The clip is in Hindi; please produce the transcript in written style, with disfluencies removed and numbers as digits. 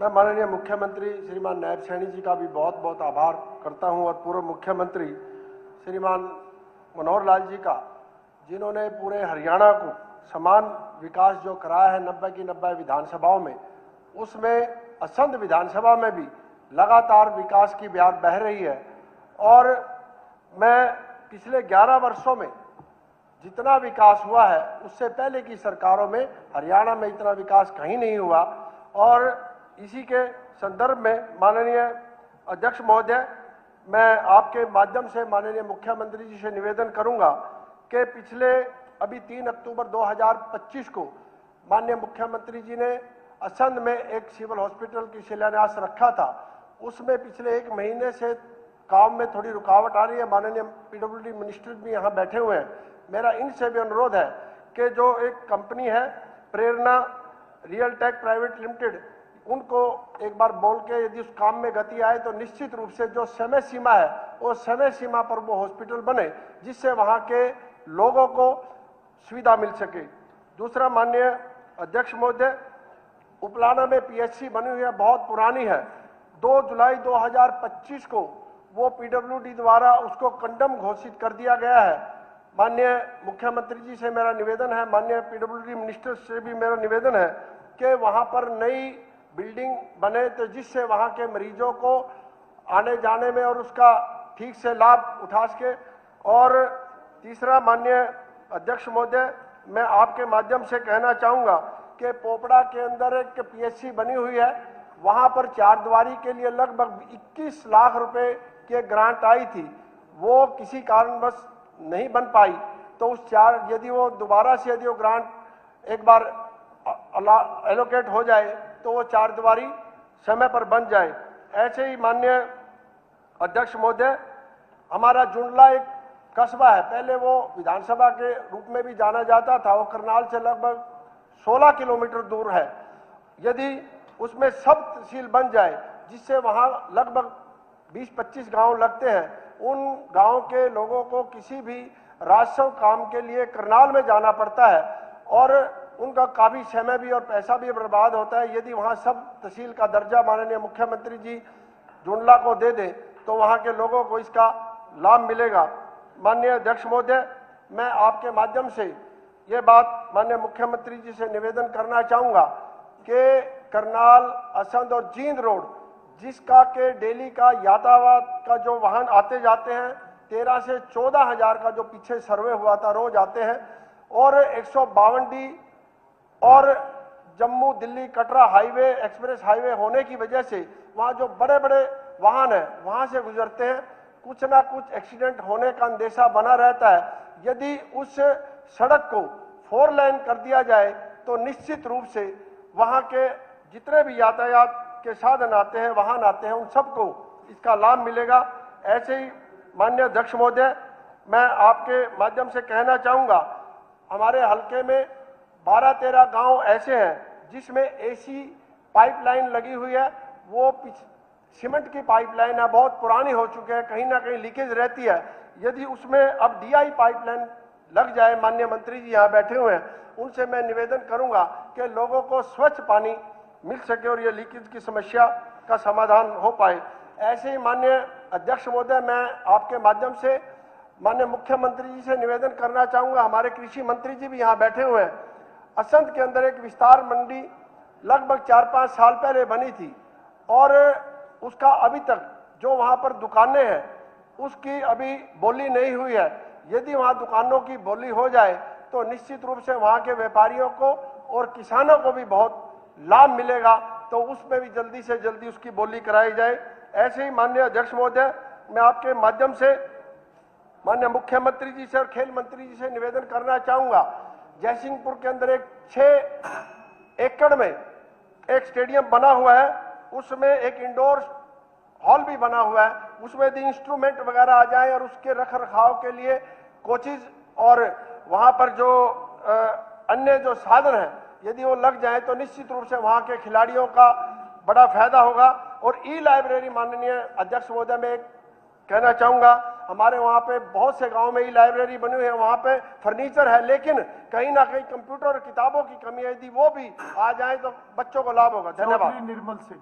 मैं माननीय मुख्यमंत्री श्रीमान नायब सैनी जी का भी बहुत बहुत आभार करता हूं और पूर्व मुख्यमंत्री श्रीमान मनोहर लाल जी का, जिन्होंने पूरे हरियाणा को समान विकास जो कराया है 90 की 90 विधानसभाओं में, उसमें असंध विधानसभा में भी लगातार विकास की बयार बह रही है। और मैं पिछले 11 वर्षों में जितना विकास हुआ है उससे पहले की सरकारों में हरियाणा में इतना विकास कहीं नहीं हुआ। और इसी के संदर्भ में माननीय अध्यक्ष महोदय, मैं आपके माध्यम से माननीय मुख्यमंत्री जी से निवेदन करूंगा कि पिछले अभी 3 अक्टूबर 2025 को माननीय मुख्यमंत्री जी ने असंध में एक सिविल हॉस्पिटल की शिलान्यास रखा था। उसमें पिछले 1 महीने से काम में थोड़ी रुकावट आ रही है। माननीय पीडब्ल्यूडी मिनिस्टर भी यहाँ बैठे हुए हैं। मेरा इनसे भी अनुरोध है कि जो एक कंपनी है प्रेरणा रियल टेक प्राइवेट लिमिटेड, उनको एक बार बोल के यदि उस काम में गति आए तो निश्चित रूप से जो समय सीमा है वो समय सीमा पर वो हॉस्पिटल बने, जिससे वहाँ के लोगों को सुविधा मिल सके। दूसरा, माननीय अध्यक्ष महोदय, उपलाना में पीएचसी बनी हुई है, बहुत पुरानी है। 2 जुलाई 2025 को वो पीडब्ल्यूडी द्वारा उसको कंडम घोषित कर दिया गया है। माननीय मुख्यमंत्री जी से मेरा निवेदन है, माननीय पीडब्ल्यूडी मिनिस्टर से भी मेरा निवेदन है कि वहाँ पर नई बिल्डिंग बने तो जिससे वहाँ के मरीजों को आने जाने में और उसका ठीक से लाभ उठा सके। और तीसरा, माननीय अध्यक्ष महोदय, मैं आपके माध्यम से कहना चाहूँगा कि पोपड़ा के अंदर एक पीएचसी बनी हुई है, वहाँ पर 4 दीवारी के लिए लगभग 21 लाख रुपए की ग्रांट आई थी, वो किसी कारणवश नहीं बन पाई। तो उस यदि वो दोबारा से यदि वो ग्रांट एक बार एलोकेट हो जाए तो वो 4 दीवारी समय पर बन जाए। ऐसे ही माननीय अध्यक्ष महोदय, हमारा जुंडला एक कस्बा है, पहले वो विधानसभा के रूप में भी जाना जाता था, वो करनाल से लगभग 16 किलोमीटर दूर है। यदि उसमें सब तहसील बन जाए जिससे वहाँ लगभग 20-25 गांव लगते हैं, उन गांव के लोगों को किसी भी राजस्व काम के लिए करनाल में जाना पड़ता है और उनका काफ़ी समय भी और पैसा भी बर्बाद होता है। यदि वहाँ सब तहसील का दर्जा माननीय मुख्यमंत्री जी जुंडला को दे दें तो वहाँ के लोगों को इसका लाभ मिलेगा। माननीय अध्यक्ष महोदय, मैं आपके माध्यम से ये बात माननीय मुख्यमंत्री जी से निवेदन करना चाहूँगा कि करनाल, असंध और जींद रोड, जिसका के डेली का यातायात का जो वाहन आते जाते हैं 13 से 14 हज़ार का जो पीछे सर्वे हुआ था रोज आते हैं, और 152D और Jammu Delhi Katra highway express highway होने की वजह से वहाँ जो बड़े बड़े वाहन हैं वहाँ से गुजरते हैं, कुछ ना कुछ एक्सीडेंट होने का अंदेशा बना रहता है। यदि उस सड़क को 4 लेन कर दिया जाए तो निश्चित रूप से वहाँ के जितने भी यातायात के साधन आते हैं, वाहन आते हैं, उन सबको इसका लाभ मिलेगा। ऐसे ही माननीय अध्यक्ष महोदय, मैं आपके माध्यम से कहना चाहूँगा, हमारे हलके में 12-13 गांव ऐसे हैं जिसमें एसी पाइपलाइन लगी हुई है, वो सीमेंट की पाइपलाइन है, बहुत पुरानी हो चुकी है, कहीं ना कहीं लीकेज रहती है। यदि उसमें अब डीआई पाइपलाइन लग जाए, माननीय मंत्री जी यहाँ बैठे हुए हैं, उनसे मैं निवेदन करूंगा कि लोगों को स्वच्छ पानी मिल सके और ये लीकेज की समस्या का समाधान हो पाए। ऐसे ही माननीय अध्यक्ष महोदय, मैं आपके माध्यम से माननीय मुख्यमंत्री जी से निवेदन करना चाहूँगा, हमारे कृषि मंत्री जी भी यहाँ बैठे हुए हैं। असंध के अंदर एक विस्तार मंडी लगभग 4-5 साल पहले बनी थी और उसका अभी तक जो वहाँ पर दुकानें हैं उसकी अभी बोली नहीं हुई है। यदि वहाँ दुकानों की बोली हो जाए तो निश्चित रूप से वहाँ के व्यापारियों को और किसानों को भी बहुत लाभ मिलेगा, तो उसमें भी जल्दी से जल्दी उसकी बोली कराई जाए। ऐसे ही माननीय अध्यक्ष महोदय, मैं आपके माध्यम से माननीय मुख्यमंत्री जी से और खेल मंत्री जी से निवेदन करना चाहूँगा, जयसिंहपुर के अंदर एक 6 एकड़ में एक स्टेडियम बना हुआ है, उसमें एक इंडोर हॉल भी बना हुआ है, उसमें यदि इंस्ट्रूमेंट वगैरह आ जाए और उसके रख रखाव के लिए कोचिज और वहाँ पर जो अन्य जो साधन हैं यदि वो लग जाए तो निश्चित रूप से वहाँ के खिलाड़ियों का बड़ा फायदा होगा। और ई लाइब्रेरी माननीय अध्यक्ष महोदय, में एक कहना चाहूँगा, हमारे वहाँ पे बहुत से गांव में ही लाइब्रेरी बनी हुई है, वहाँ पे फर्नीचर है, लेकिन कहीं ना कहीं कंप्यूटर और किताबों की कमी है। यदि वो भी आ जाए तो बच्चों को लाभ होगा। धन्यवाद। निर्मल सिंह।